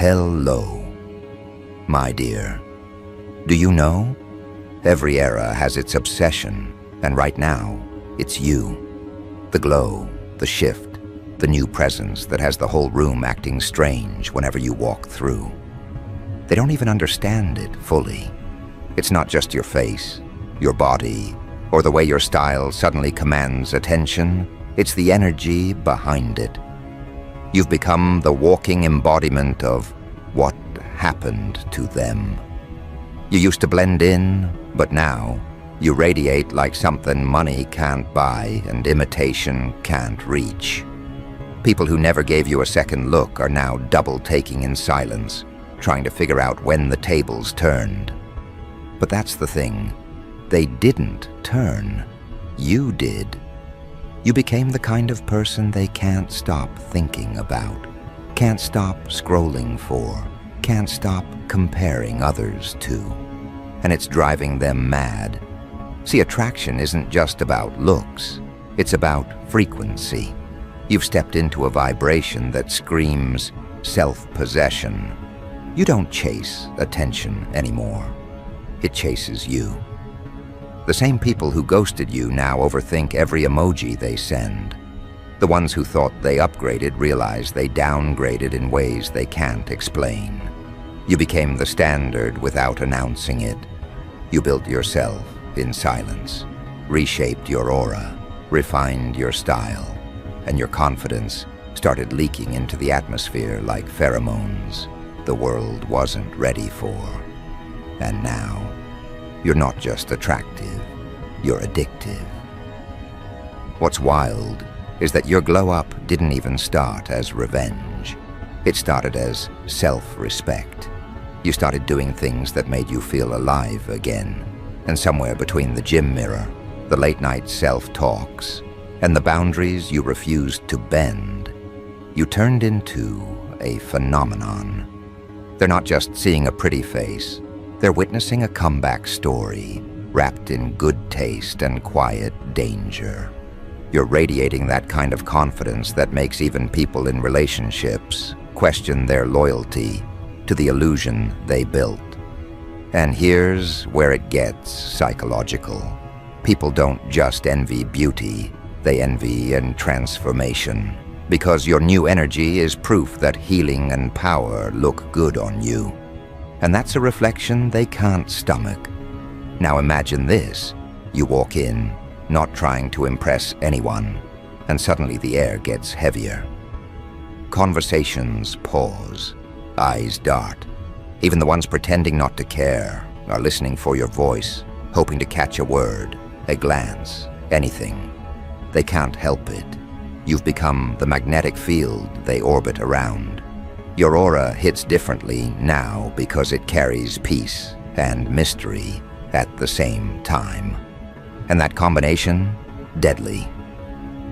Hello, my dear. Do you know? Every era has its obsession, and right now, it's you. The glow, the shift, the new presence that has the whole room acting strange whenever you walk through. They don't even understand it fully. It's not just your face, your body, or the way your style suddenly commands attention. It's the energy behind it. You've become the walking embodiment of what happened to them. You used to blend in, but now you radiate like something money can't buy and imitation can't reach. People who never gave you a second look are now double-taking in silence, trying to figure out when the tables turned. But that's the thing. They didn't turn. You did. You became the kind of person they can't stop thinking about, can't stop scrolling for, can't stop comparing others to. And it's driving them mad. See, attraction isn't just about looks. It's about frequency. You've stepped into a vibration that screams self-possession. You don't chase attention anymore. It chases you. The same people who ghosted you now overthink every emoji they send. The ones who thought they upgraded realize they downgraded in ways they can't explain. You became the standard without announcing it. You built yourself in silence, reshaped your aura, refined your style, and your confidence started leaking into the atmosphere like pheromones the world wasn't ready for. And now, you're not just attractive, you're addictive. What's wild is that your glow-up didn't even start as revenge. It started as self-respect. You started doing things that made you feel alive again. And somewhere between the gym mirror, the late-night self-talks, and the boundaries you refused to bend, you turned into a phenomenon. They're not just seeing a pretty face. They're witnessing a comeback story, wrapped in good taste and quiet danger. You're radiating that kind of confidence that makes even people in relationships question their loyalty to the illusion they built. And here's where it gets psychological. People don't just envy beauty, they envy and transformation. Because your new energy is proof that healing and power look good on you. And that's a reflection they can't stomach. Now imagine this. You walk in, not trying to impress anyone, and suddenly the air gets heavier. Conversations pause, eyes dart. Even the ones pretending not to care are listening for your voice, hoping to catch a word, a glance, anything. They can't help it. You've become the magnetic field they orbit around. Your aura hits differently now because it carries peace and mystery at the same time. And that combination, deadly.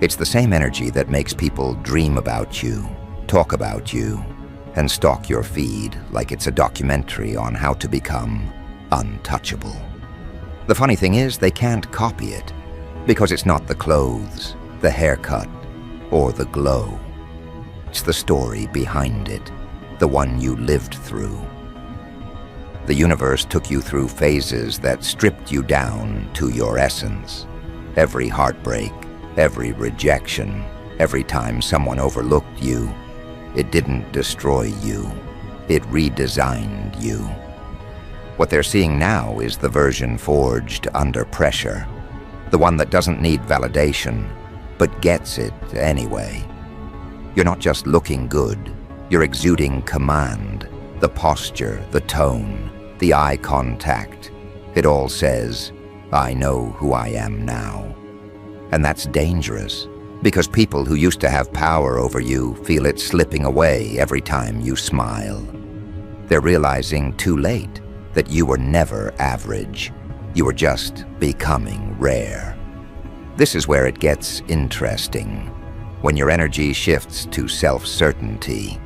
It's the same energy that makes people dream about you, talk about you, and stalk your feed like it's a documentary on how to become untouchable. The funny thing is, they can't copy it because it's not the clothes, the haircut, or the glow. It's the story behind it, the one you lived through. The universe took you through phases that stripped you down to your essence. Every heartbreak, every rejection, every time someone overlooked you, it didn't destroy you, it redesigned you. What they're seeing now is the version forged under pressure, the one that doesn't need validation, but gets it anyway. You're not just looking good, you're exuding command, the posture, the tone, the eye contact. It all says, I know who I am now. And that's dangerous, because people who used to have power over you feel it slipping away every time you smile. They're realizing too late that you were never average. You were just becoming rare. This is where it gets interesting. When your energy shifts to self-certainty,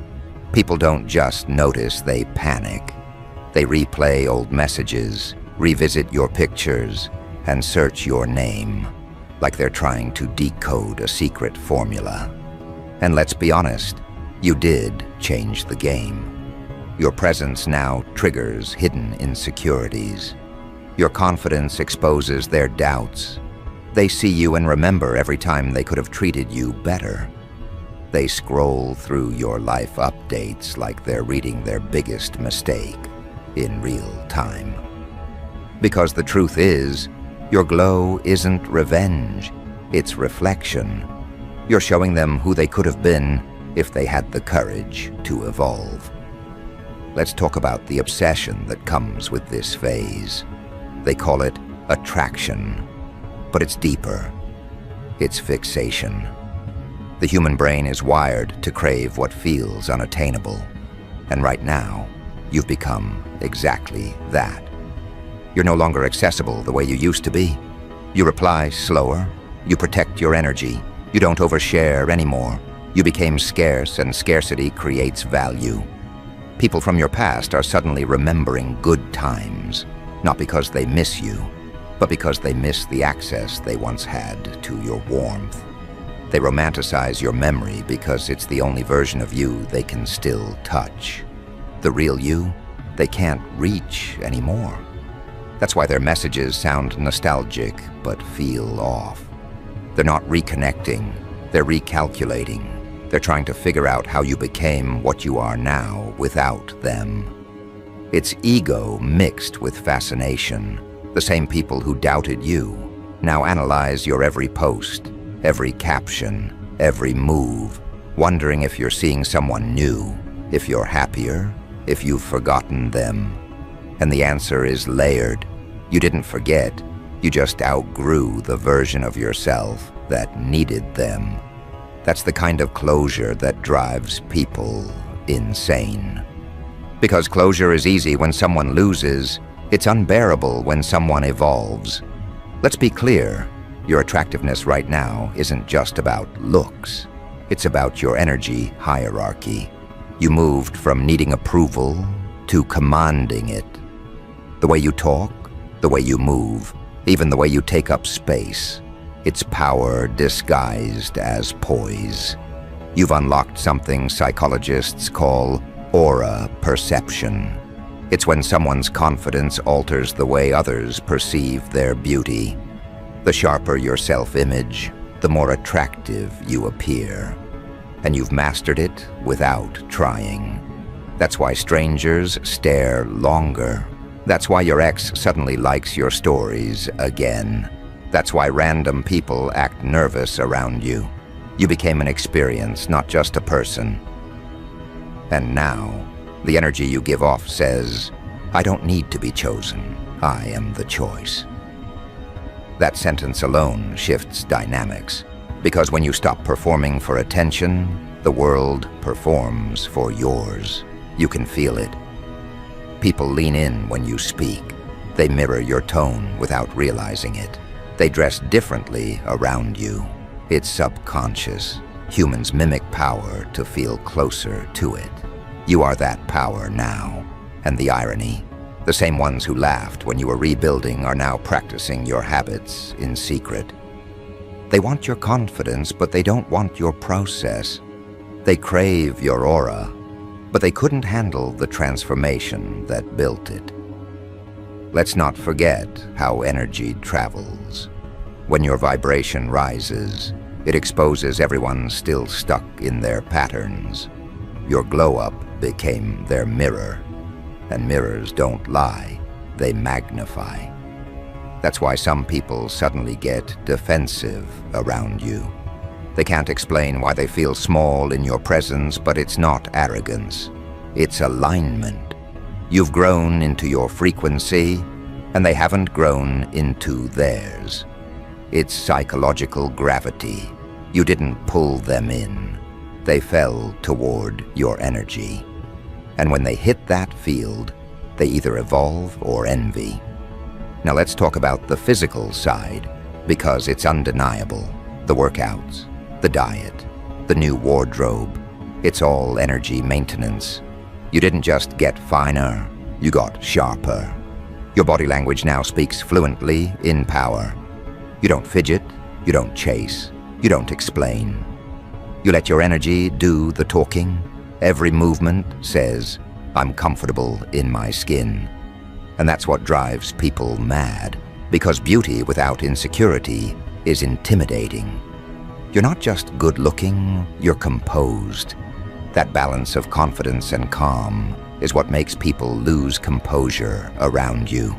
people don't just notice, they panic. They replay old messages, revisit your pictures, and search your name, like they're trying to decode a secret formula. And let's be honest, you did change the game. Your presence now triggers hidden insecurities. Your confidence exposes their doubts. They see you and remember every time they could have treated you better. They scroll through your life updates like they're reading their biggest mistake in real time. Because the truth is, your glow isn't revenge, it's reflection. You're showing them who they could have been if they had the courage to evolve. Let's talk about the obsession that comes with this phase. They call it attraction, but it's deeper. It's fixation. The human brain is wired to crave what feels unattainable. And right now, you've become exactly that. You're no longer accessible the way you used to be. You reply slower. You protect your energy. You don't overshare anymore. You became scarce, and scarcity creates value. People from your past are suddenly remembering good times, not because they miss you, but because they miss the access they once had to your warmth. They romanticize your memory because it's the only version of you they can still touch. The real you, they can't reach anymore. That's why their messages sound nostalgic but feel off. They're not reconnecting, they're recalculating. They're trying to figure out how you became what you are now without them. It's ego mixed with fascination. The same people who doubted you now analyze your every post, every caption, every move, wondering if you're seeing someone new, if you're happier, if you've forgotten them. And the answer is layered. You didn't forget, you just outgrew the version of yourself that needed them. That's the kind of closure that drives people insane. Because closure is easy when someone loses, it's unbearable when someone evolves. Let's be clear, your attractiveness right now isn't just about looks. It's about your energy hierarchy. You moved from needing approval to commanding it. The way you talk, the way you move, even the way you take up space. It's power disguised as poise. You've unlocked something psychologists call aura perception. It's when someone's confidence alters the way others perceive their beauty. The sharper your self-image, the more attractive you appear. And you've mastered it without trying. That's why strangers stare longer. That's why your ex suddenly likes your stories again. That's why random people act nervous around you. You became an experience, not just a person. And now, the energy you give off says, I don't need to be chosen. I am the choice. That sentence alone shifts dynamics, because when you stop performing for attention, the world performs for yours. You can feel it. People lean in when you speak. They mirror your tone without realizing it. They dress differently around you. It's subconscious. Humans mimic power to feel closer to it. You are that power now. And the irony, the same ones who laughed when you were rebuilding are now practicing your habits in secret. They want your confidence, but they don't want your process. They crave your aura, but they couldn't handle the transformation that built it. Let's not forget how energy travels. When your vibration rises, it exposes everyone still stuck in their patterns. Your glow-up became their mirror, and mirrors don't lie, they magnify. That's why some people suddenly get defensive around you. They can't explain why they feel small in your presence, but it's not arrogance. It's alignment. You've grown into your frequency, and they haven't grown into theirs. It's psychological gravity. You didn't pull them in. They fell toward your energy. And when they hit that field, they either evolve or envy. Now let's talk about the physical side, because it's undeniable. The workouts, the diet, the new wardrobe, it's all energy maintenance. You didn't just get finer, you got sharper. Your body language now speaks fluently in power. You don't fidget, you don't chase, you don't explain. You let your energy do the talking. Every movement says, I'm comfortable in my skin. And that's what drives people mad, because beauty without insecurity is intimidating. You're not just good-looking, you're composed. That balance of confidence and calm is what makes people lose composure around you.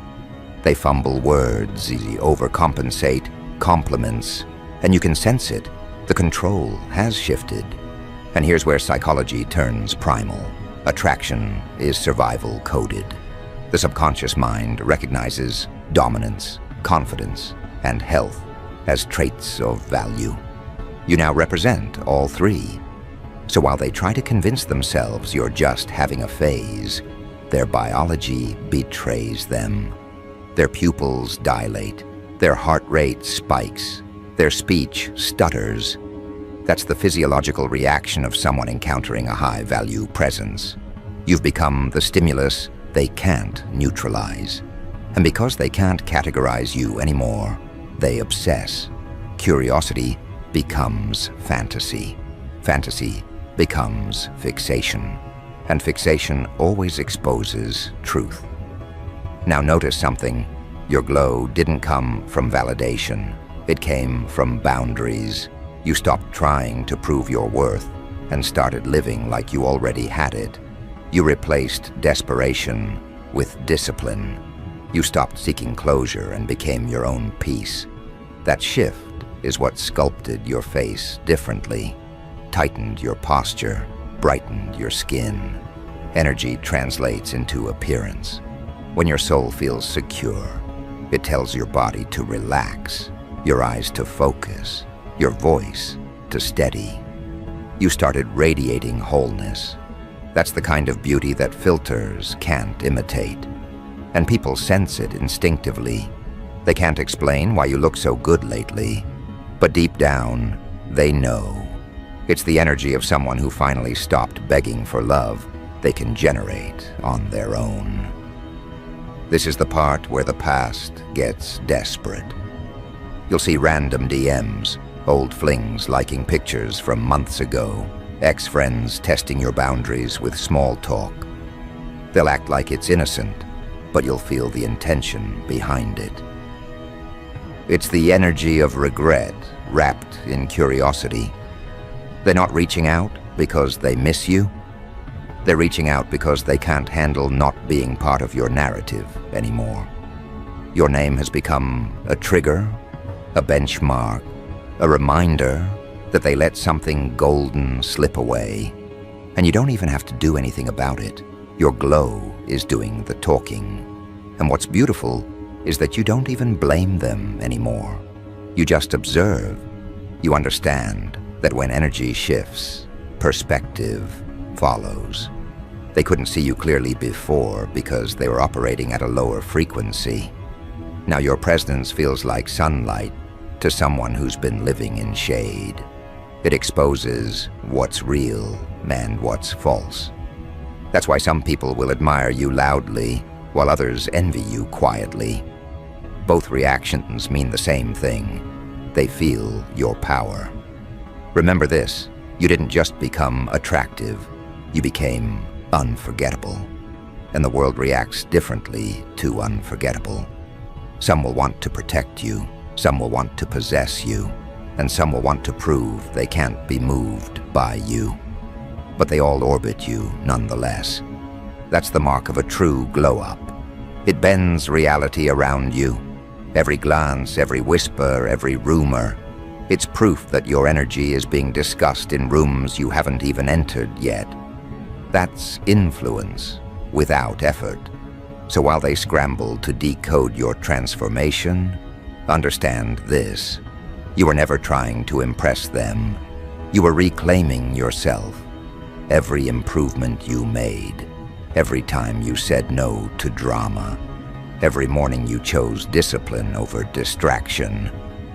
They fumble words, overcompensate, compliments, and you can sense it. The control has shifted. And here's where psychology turns primal. Attraction is survival coded. The subconscious mind recognizes dominance, confidence, and health as traits of value. You now represent all three. So while they try to convince themselves you're just having a phase, their biology betrays them. Their pupils dilate, their heart rate spikes, their speech stutters. That's the physiological reaction of someone encountering a high-value presence. You've become the stimulus they can't neutralize. And because they can't categorize you anymore, they obsess. Curiosity becomes fantasy. Fantasy becomes fixation. And fixation always exposes truth. Now notice something. Your glow didn't come from validation. It came from boundaries. You stopped trying to prove your worth and started living like you already had it. You replaced desperation with discipline. You stopped seeking closure and became your own peace. That shift is what sculpted your face differently, tightened your posture, brightened your skin. Energy translates into appearance. When your soul feels secure, it tells your body to relax, your eyes to focus, your voice to steady. You started radiating wholeness. That's the kind of beauty that filters can't imitate. And people sense it instinctively. They can't explain why you look so good lately, but deep down, they know. It's the energy of someone who finally stopped begging for love they can generate on their own. This is the part where the past gets desperate. You'll see random DMs, old flings liking pictures from months ago, ex-friends testing your boundaries with small talk. They'll act like it's innocent, but you'll feel the intention behind it. It's the energy of regret wrapped in curiosity. They're not reaching out because they miss you. They're reaching out because they can't handle not being part of your narrative anymore. Your name has become a trigger, a benchmark, a reminder that they let something golden slip away. And you don't even have to do anything about it. Your glow is doing the talking. And what's beautiful is that you don't even blame them anymore. You just observe. You understand that when energy shifts, perspective follows. They couldn't see you clearly before because they were operating at a lower frequency. Now your presence feels like sunlight to someone who's been living in shade. It exposes what's real and what's false. That's why some people will admire you loudly while others envy you quietly. Both reactions mean the same thing. They feel your power. Remember this, you didn't just become attractive, you became unforgettable. And the world reacts differently to unforgettable. Some will want to protect you, some will want to possess you, and some will want to prove they can't be moved by you. But they all orbit you nonetheless. That's the mark of a true glow-up. It bends reality around you. Every glance, every whisper, every rumor. It's proof that your energy is being discussed in rooms you haven't even entered yet. That's influence without effort. So while they scramble to decode your transformation, understand this. You were never trying to impress them. You were reclaiming yourself. Every improvement you made, every time you said no to drama, every morning you chose discipline over distraction,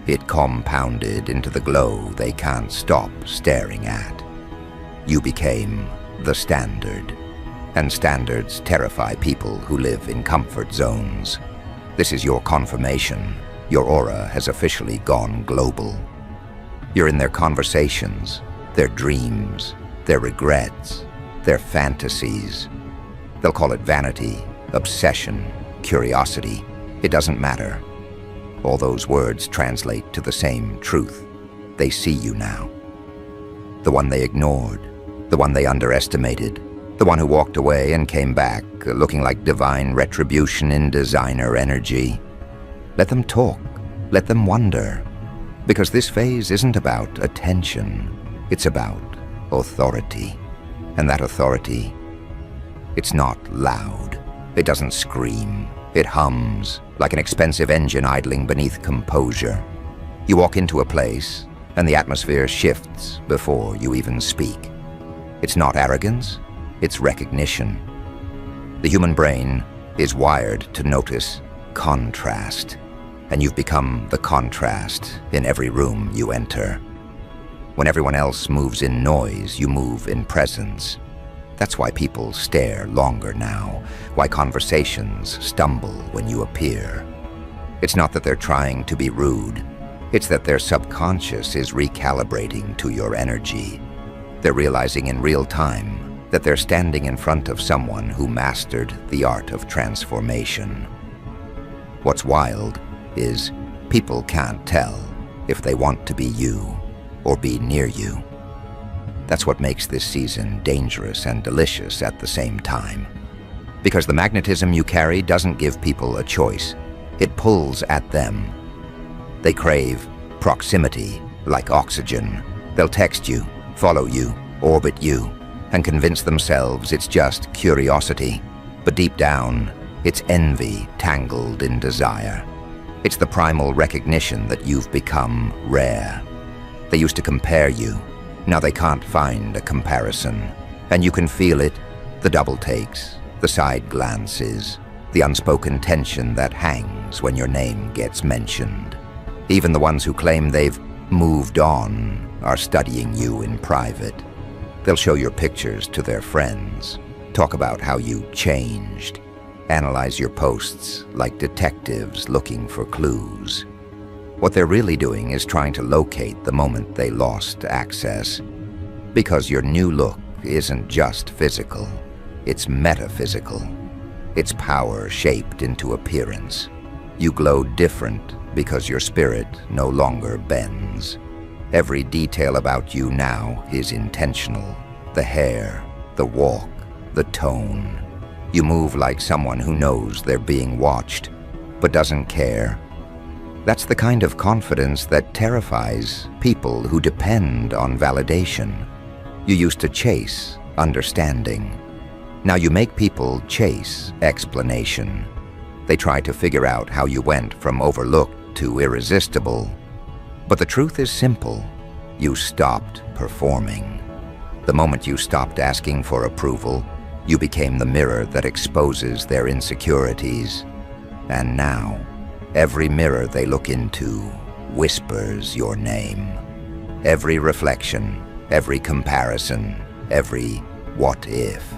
it compounded into the glow they can't stop staring at. You became the standard, and standards terrify people who live in comfort zones. This is your confirmation. Your aura has officially gone global. You're in their conversations, their dreams, their regrets, their fantasies. They'll call it vanity, obsession, curiosity. It doesn't matter. All those words translate to the same truth. They see you now. The one they ignored, the one they underestimated, the one who walked away and came back, looking like divine retribution in designer energy. Let them talk. Let them wonder. Because this phase isn't about attention. It's about authority. And that authority, it's not loud. It doesn't scream. It hums like an expensive engine idling beneath composure. You walk into a place, and the atmosphere shifts before you even speak. It's not arrogance. It's recognition. The human brain is wired to notice contrast, and you've become the contrast in every room you enter. When everyone else moves in noise, you move in presence. That's why people stare longer now, why conversations stumble when you appear. It's not that they're trying to be rude. It's that their subconscious is recalibrating to your energy. They're realizing in real time that they're standing in front of someone who mastered the art of transformation. What's wild is people can't tell if they want to be you or be near you. That's what makes this season dangerous and delicious at the same time. Because the magnetism you carry doesn't give people a choice. It pulls at them. They crave proximity like oxygen. They'll text you, follow you, orbit you, and convince themselves it's just curiosity. But deep down, it's envy tangled in desire. It's the primal recognition that you've become rare. They used to compare you. Now they can't find a comparison. And you can feel it, the double takes, the side glances, the unspoken tension that hangs when your name gets mentioned. Even the ones who claim they've moved on are studying you in private. They'll show your pictures to their friends, talk about how you changed, analyze your posts like detectives looking for clues. What they're really doing is trying to locate the moment they lost access. Because your new look isn't just physical, it's metaphysical. It's power shaped into appearance. You glow different because your spirit no longer bends. Every detail about you now is intentional. The hair, the walk, the tone. You move like someone who knows they're being watched, but doesn't care. That's the kind of confidence that terrifies people who depend on validation. You used to chase understanding. Now you make people chase explanation. They try to figure out how you went from overlooked to irresistible. But the truth is simple. You stopped performing. The moment you stopped asking for approval, you became the mirror that exposes their insecurities. And now, every mirror they look into whispers your name. Every reflection, every comparison, every what if.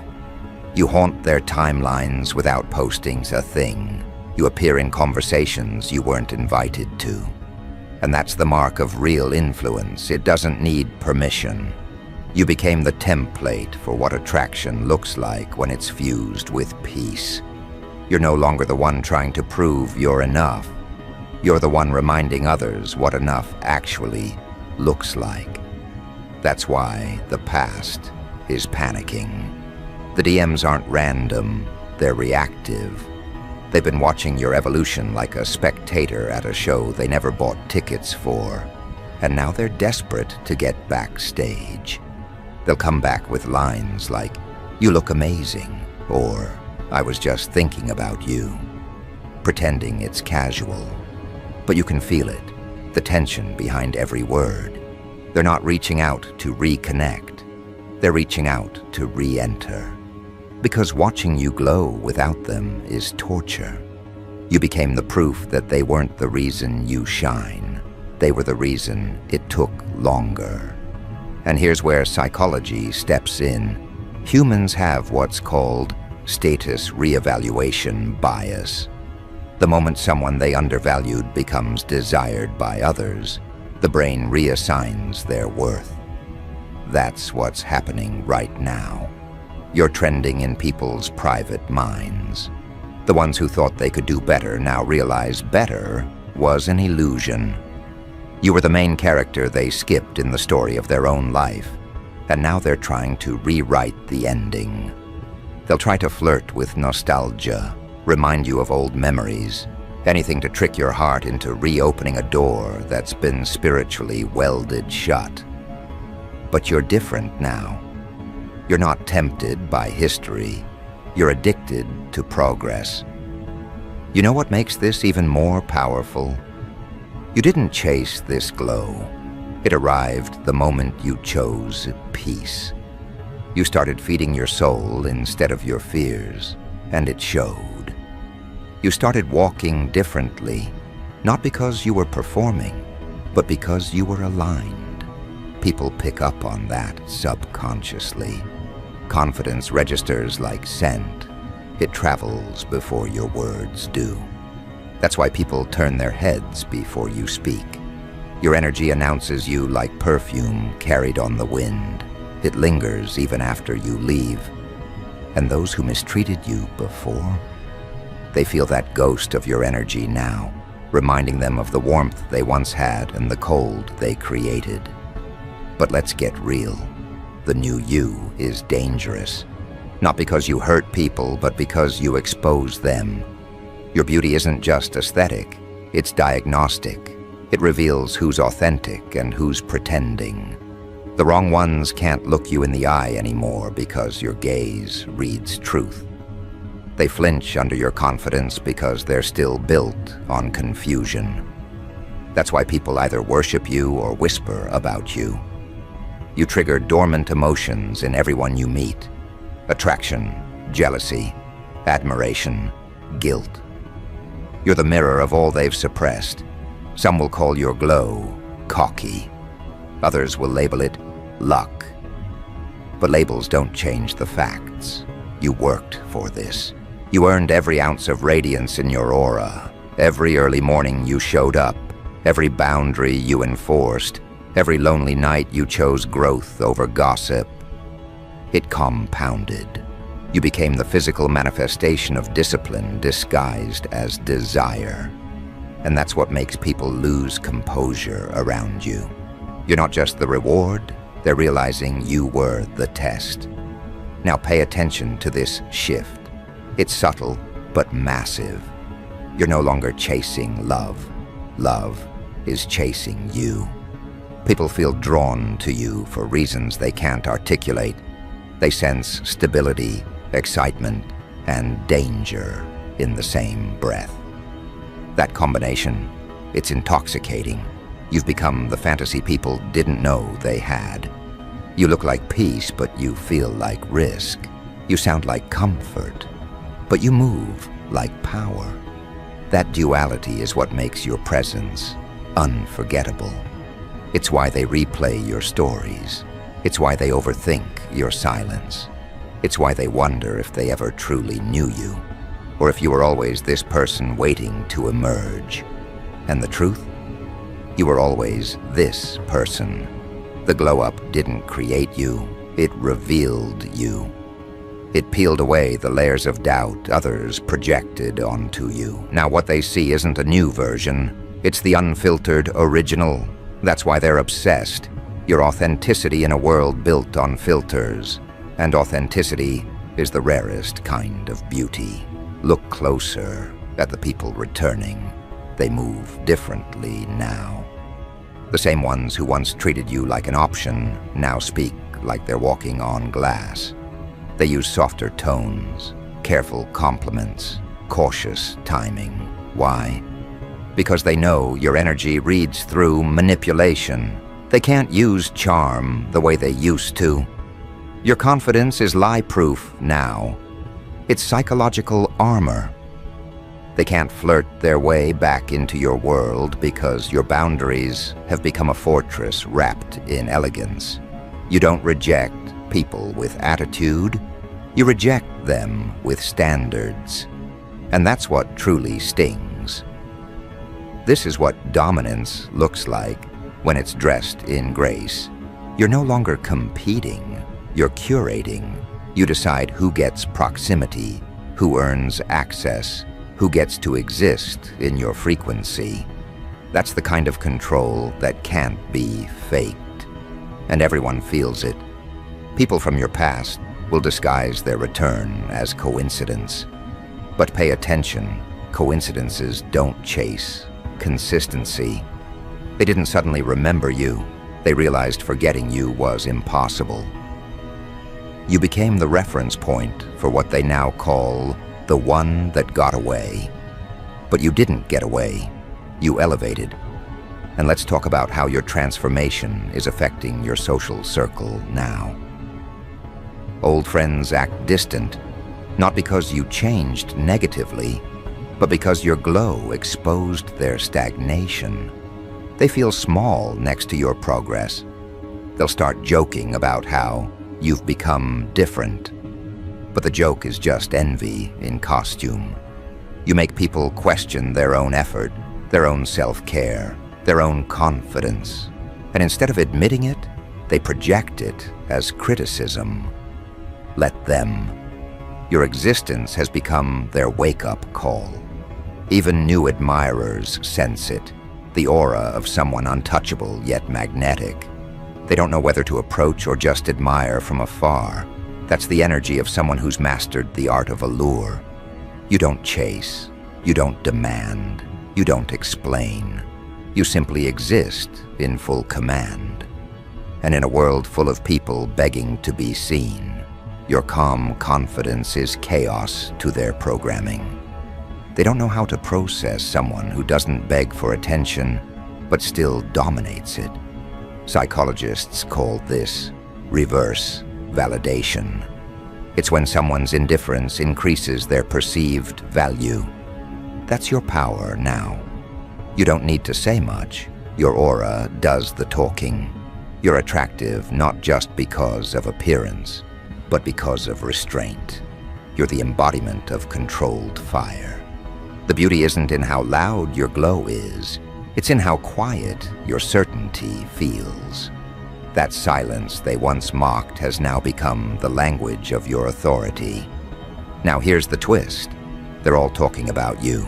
You haunt their timelines without posting a thing. You appear in conversations you weren't invited to. And that's the mark of real influence. It doesn't need permission. You became the template for what attraction looks like when it's fused with peace. You're no longer the one trying to prove you're enough. You're the one reminding others what enough actually looks like. That's why the past is panicking. The DMs aren't random, they're reactive. They've been watching your evolution like a spectator at a show they never bought tickets for. And now they're desperate to get backstage. They'll come back with lines like, "You look amazing," or "I was just thinking about you," pretending it's casual. But you can feel it, the tension behind every word. They're not reaching out to reconnect. They're reaching out to re-enter. Because watching you glow without them is torture. You became the proof that they weren't the reason you shine. They were the reason it took longer. And here's where psychology steps in. Humans have what's called status reevaluation bias. The moment someone they undervalued becomes desired by others, the brain reassigns their worth. That's what's happening right now. You're trending in people's private minds. The ones who thought they could do better now realize better was an illusion. You were the main character they skipped in the story of their own life, and now they're trying to rewrite the ending. They'll try to flirt with nostalgia, remind you of old memories, anything to trick your heart into reopening a door that's been spiritually welded shut. But you're different now. You're not tempted by history. You're addicted to progress. You know what makes this even more powerful? You didn't chase this glow. It arrived the moment you chose peace. You started feeding your soul instead of your fears, and it showed. You started walking differently, not because you were performing, but because you were aligned. People pick up on that subconsciously. Confidence registers like scent. It travels before your words do. That's why people turn their heads before you speak. Your energy announces you like perfume carried on the wind. It lingers even after you leave. And those who mistreated you before, they feel that ghost of your energy now, reminding them of the warmth they once had and the cold they created. But let's get real. The new you is dangerous. Not because you hurt people, but because you expose them. Your beauty isn't just aesthetic, it's diagnostic. It reveals who's authentic and who's pretending. The wrong ones can't look you in the eye anymore because your gaze reads truth. They flinch under your confidence because they're still built on confusion. That's why people either worship you or whisper about you. You trigger dormant emotions in everyone you meet. Attraction, jealousy, admiration, guilt. You're the mirror of all they've suppressed. Some will call your glow cocky. Others will label it luck. But labels don't change the facts. You worked for this. You earned every ounce of radiance in your aura. Every early morning you showed up. Every boundary you enforced. Every lonely night you chose growth over gossip. It compounded. You became the physical manifestation of discipline disguised as desire. And that's what makes people lose composure around you. You're not just the reward, they're realizing you were the test. Now pay attention to this shift. It's subtle, but massive. You're no longer chasing love. Love is chasing you. People feel drawn to you for reasons they can't articulate. They sense stability, excitement, and danger in the same breath. That combination, it's intoxicating. You've become the fantasy people didn't know they had. You look like peace, but you feel like risk. You sound like comfort, but you move like power. That duality is what makes your presence unforgettable. It's why they replay your stories. It's why they overthink your silence. It's why they wonder if they ever truly knew you, or if you were always this person waiting to emerge. And the truth? You were always this person. The glow-up didn't create you, it revealed you. It peeled away the layers of doubt others projected onto you. Now what they see isn't a new version, it's the unfiltered original. That's why they're obsessed. Your authenticity in a world built on filters. And authenticity is the rarest kind of beauty. Look closer at the people returning. They move differently now. The same ones who once treated you like an option now speak like they're walking on glass. They use softer tones, careful compliments, cautious timing. Why? Because they know your energy reads through manipulation. They can't use charm the way they used to. Your confidence is lie-proof now. It's psychological armor. They can't flirt their way back into your world because your boundaries have become a fortress wrapped in elegance. You don't reject people with attitude. You reject them with standards. And that's what truly stings. This is what dominance looks like when it's dressed in grace. You're no longer competing. You're curating. You decide who gets proximity, who earns access, who gets to exist in your frequency. That's the kind of control that can't be faked. And everyone feels it. People from your past will disguise their return as coincidence. But pay attention, coincidences don't chase consistency. They didn't suddenly remember you. They realized forgetting you was impossible. You became the reference point for what they now call the one that got away. But you didn't get away. You elevated. And let's talk about how your transformation is affecting your social circle now. Old friends act distant, not because you changed negatively, but because your glow exposed their stagnation. They feel small next to your progress. They'll start joking about how you've become different. But the joke is just envy in costume. You make people question their own effort, their own self-care, their own confidence. And instead of admitting it, they project it as criticism. Let them. Your existence has become their wake-up call. Even new admirers sense it, the aura of someone untouchable yet magnetic. They don't know whether to approach or just admire from afar. That's the energy of someone who's mastered the art of allure. You don't chase, you don't demand, you don't explain. You simply exist in full command. And in a world full of people begging to be seen, your calm confidence is chaos to their programming. They don't know how to process someone who doesn't beg for attention, but still dominates it. Psychologists call this reverse validation. It's when someone's indifference increases their perceived value. That's your power now. You don't need to say much. Your aura does the talking. You're attractive not just because of appearance, but because of restraint. You're the embodiment of controlled fire. The beauty isn't in how loud your glow is. It's in how quiet your certainty feels. That silence they once mocked has now become the language of your authority. Now here's the twist. They're all talking about you,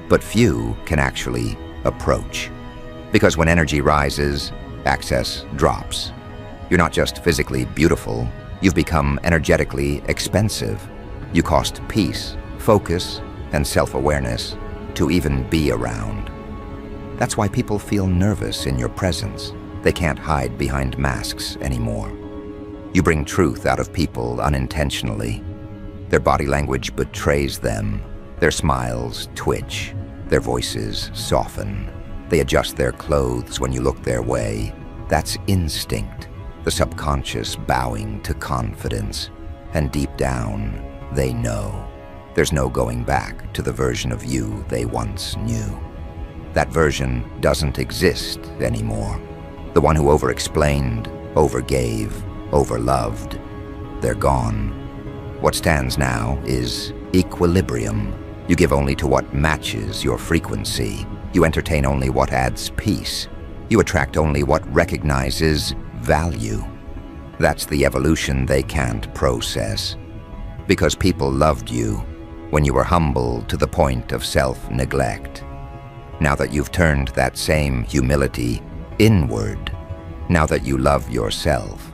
but few can actually approach. Because when energy rises, access drops. You're not just physically beautiful, you've become energetically expensive. You cost peace, focus, and self-awareness to even be around. That's why people feel nervous in your presence. They can't hide behind masks anymore. You bring truth out of people unintentionally. Their body language betrays them. Their smiles twitch. Their voices soften. They adjust their clothes when you look their way. That's instinct, the subconscious bowing to confidence. And deep down, they know. There's no going back to the version of you they once knew. That version doesn't exist anymore. The one who over-explained, over-gave, over-loved, they're gone. What stands now is equilibrium. You give only to what matches your frequency. You entertain only what adds peace. You attract only what recognizes value. That's the evolution they can't process. Because people loved you when you were humble to the point of self-neglect. Now that you've turned that same humility inward, now that you love yourself,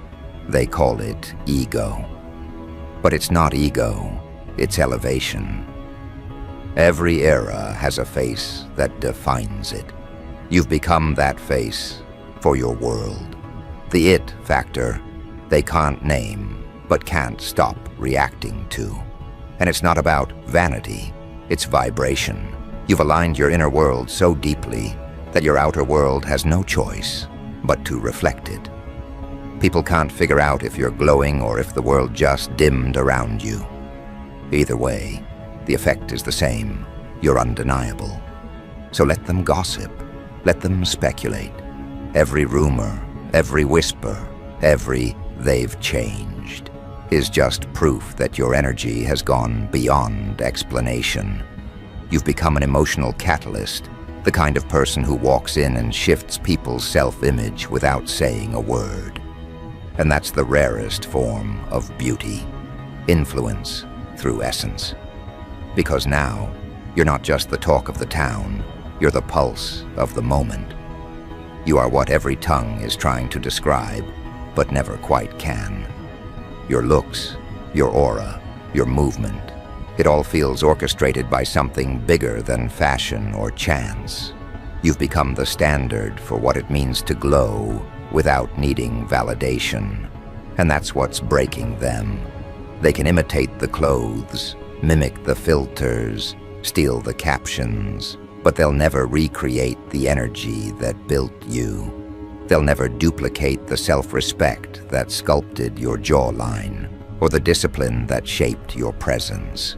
they call it ego. But it's not ego, it's elevation. Every era has a face that defines it. You've become that face for your world. The it factor they can't name, but can't stop reacting to. And it's not about vanity, it's vibration. You've aligned your inner world so deeply that your outer world has no choice but to reflect it. People can't figure out if you're glowing or if the world just dimmed around you. Either way, the effect is the same. You're undeniable. So let them gossip. Let them speculate. Every rumor, every whisper, every "they've changed" is just proof that your energy has gone beyond explanation. You've become an emotional catalyst, the kind of person who walks in and shifts people's self-image without saying a word. And that's the rarest form of beauty. influence through essence. Because now, you're not just the talk of the town, you're the pulse of the moment. You are what every tongue is trying to describe, but never quite can. Your looks, your aura, your movement, it all feels orchestrated by something bigger than fashion or chance. You've become the standard for what it means to glow without needing validation. And that's what's breaking them. They can imitate the clothes, mimic the filters, steal the captions, but they'll never recreate the energy that built you. They'll never duplicate the self-respect that sculpted your jawline or the discipline that shaped your presence.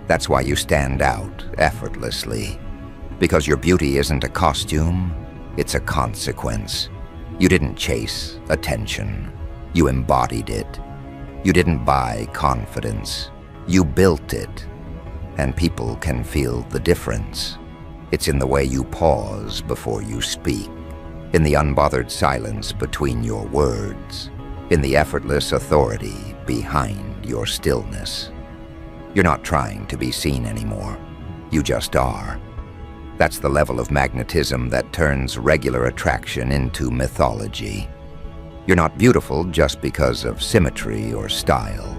That's why you stand out effortlessly. Because your beauty isn't a costume, it's a consequence. You didn't chase attention. You embodied it. You didn't buy confidence. You built it. And people can feel the difference. It's in the way you pause before you speak, in the unbothered silence between your words, in the effortless authority behind your stillness. You're not trying to be seen anymore. You just are. That's the level of magnetism that turns regular attraction into mythology. You're not beautiful just because of symmetry or style.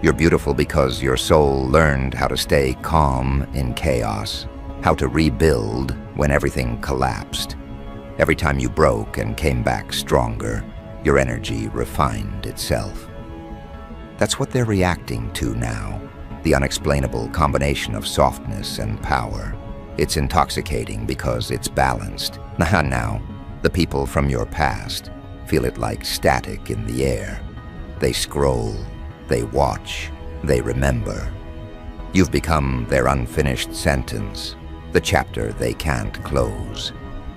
You're beautiful because your soul learned how to stay calm in chaos, how to rebuild when everything collapsed. Every time you broke and came back stronger, your energy refined itself. That's what they're reacting to now, the unexplainable combination of softness and power. It's intoxicating because it's balanced. Now, the people from your past feel it like static in the air. They scroll, they watch, they remember. You've become their unfinished sentence, the chapter they can't close.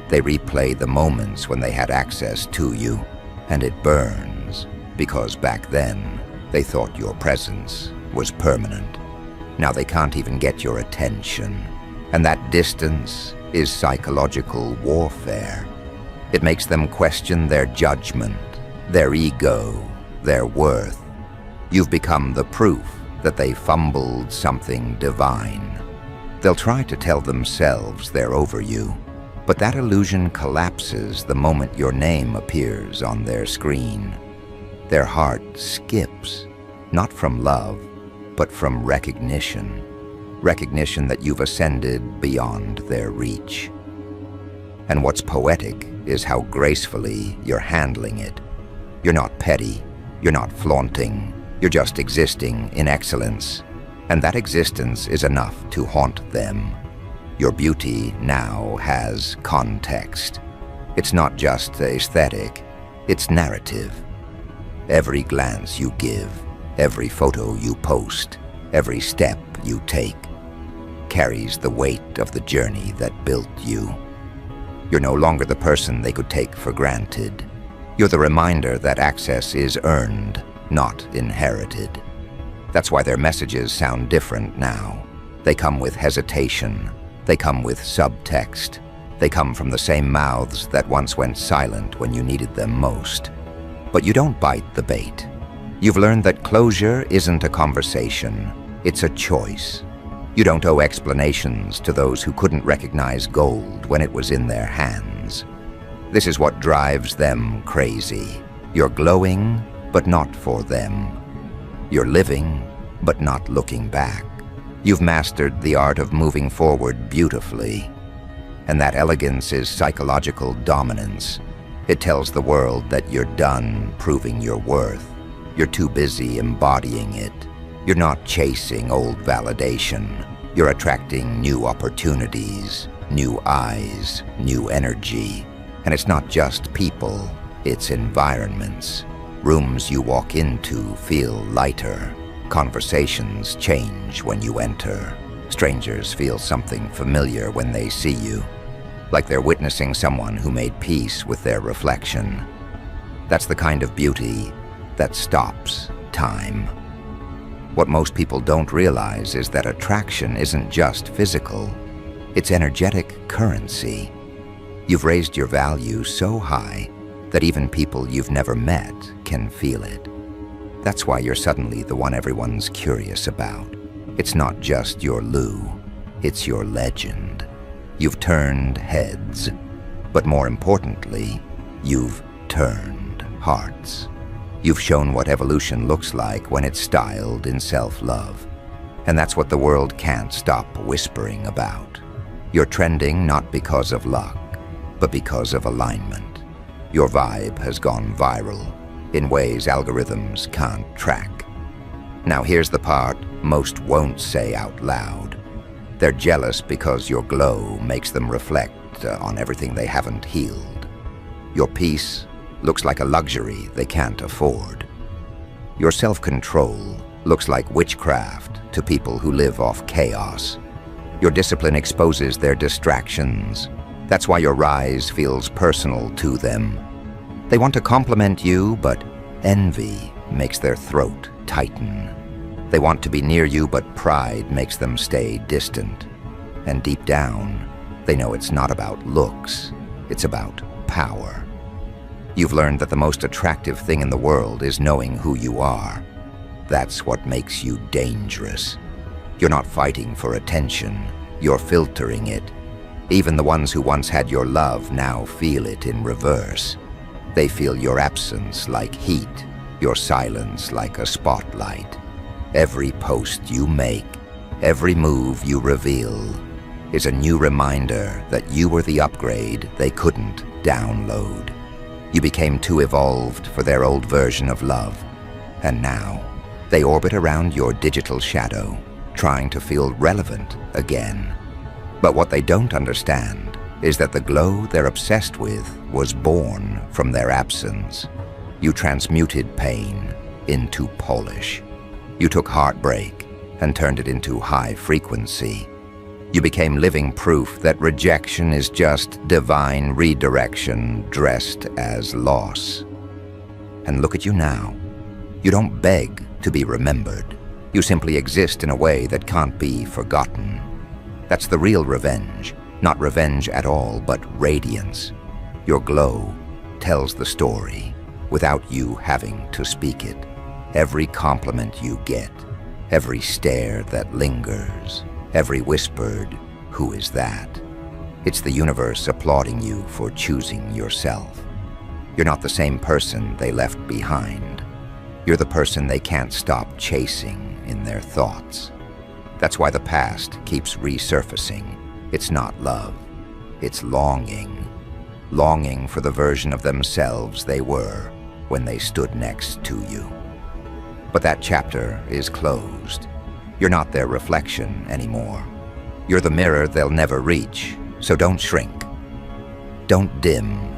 They replay the moments when they had access to you, and it burns, because back then, they thought your presence was permanent. Now they can't even get your attention. And that distance is psychological warfare. It makes them question their judgment, their ego, their worth. You've become the proof that they fumbled something divine. They'll try to tell themselves they're over you, but that illusion collapses the moment your name appears on their screen. Their heart skips, not from love, but from recognition. Recognition that you've ascended beyond their reach. And what's poetic is how gracefully you're handling it. You're not petty, you're not flaunting, you're just existing in excellence. And that existence is enough to haunt them. Your beauty now has context. It's not just aesthetic, it's narrative. Every glance you give, every photo you post, every step you take, carries the weight of the journey that built you. You're no longer the person they could take for granted. You're the reminder that access is earned, not inherited. That's why their messages sound different now. They come with hesitation. They come with subtext. They come from the same mouths that once went silent when you needed them most. But you don't bite the bait. You've learned that closure isn't a conversation. It's a choice. You don't owe explanations to those who couldn't recognize gold when it was in their hands. This is what drives them crazy. You're glowing, but not for them. You're living, but not looking back. You've mastered the art of moving forward beautifully. And that elegance is psychological dominance. It tells the world that you're done proving your worth. You're too busy embodying it. You're not chasing old validation. You're attracting new opportunities, new eyes, new energy. And it's not just people, it's environments. Rooms you walk into feel lighter. Conversations change when you enter. Strangers feel something familiar when they see you, like they're witnessing someone who made peace with their reflection. That's the kind of beauty that stops time. What most people don't realize is that attraction isn't just physical, it's energetic currency. You've raised your value so high that even people you've never met can feel it. That's why you're suddenly the one everyone's curious about. It's not just your Lou, it's your legend. You've turned heads, but more importantly, you've turned hearts. You've shown what evolution looks like when it's styled in self-love. And that's what the world can't stop whispering about. You're trending not because of luck, but because of alignment. Your vibe has gone viral in ways algorithms can't track. Now here's the part most won't say out loud. They're jealous because your glow makes them reflect on everything they haven't healed. Your peace looks like a luxury they can't afford. Your self-control looks like witchcraft to people who live off chaos. Your discipline exposes their distractions. That's why your rise feels personal to them. They want to compliment you, but envy makes their throat tighten. They want to be near you, but pride makes them stay distant. And deep down, they know it's not about looks, it's about power. You've learned that the most attractive thing in the world is knowing who you are. That's what makes you dangerous. You're not fighting for attention, you're filtering it. Even the ones who once had your love now feel it in reverse. They feel your absence like heat, your silence like a spotlight. Every post you make, every move you reveal, is a new reminder that you were the upgrade they couldn't download. You became too evolved for their old version of love, and now they orbit around your digital shadow, trying to feel relevant again. But what they don't understand is that the glow they're obsessed with was born from their absence. You transmuted pain into polish. You took heartbreak and turned it into high frequency. You became living proof that rejection is just divine redirection dressed as loss. And look at you now. You don't beg to be remembered. You simply exist in a way that can't be forgotten. That's the real revenge. Not revenge at all, but radiance. Your glow tells the story without you having to speak it. Every compliment you get, every stare that lingers, every whispered, "Who is that?" It's the universe applauding you for choosing yourself. You're not the same person they left behind. You're the person they can't stop chasing in their thoughts. That's why the past keeps resurfacing. It's not love, it's longing. Longing for the version of themselves they were when they stood next to you. But that chapter is closed. You're not their reflection anymore. You're the mirror they'll never reach, so don't shrink. Don't dim.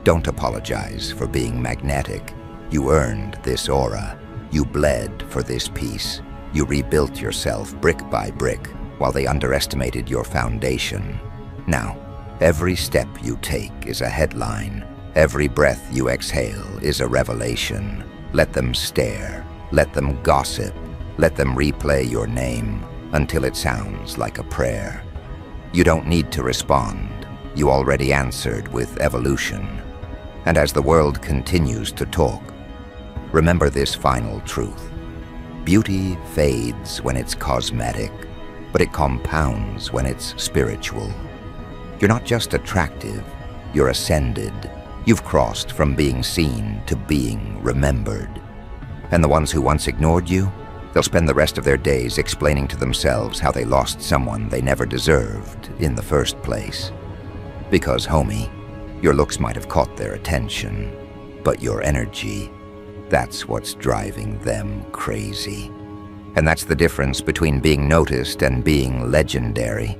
Don't apologize for being magnetic. You earned this aura. You bled for this peace. You rebuilt yourself brick by brick while they underestimated your foundation. Now, every step you take is a headline. Every breath you exhale is a revelation. Let them stare. Let them gossip. Let them replay your name until it sounds like a prayer. You don't need to respond. You already answered with evolution. And as the world continues to talk, remember this final truth. Beauty fades when it's cosmetic, but it compounds when it's spiritual. You're not just attractive, you're ascended. You've crossed from being seen to being remembered. And the ones who once ignored you, they'll spend the rest of their days explaining to themselves how they lost someone they never deserved in the first place. Because, homie, your looks might have caught their attention, but your energy, that's what's driving them crazy. And that's the difference between being noticed and being legendary.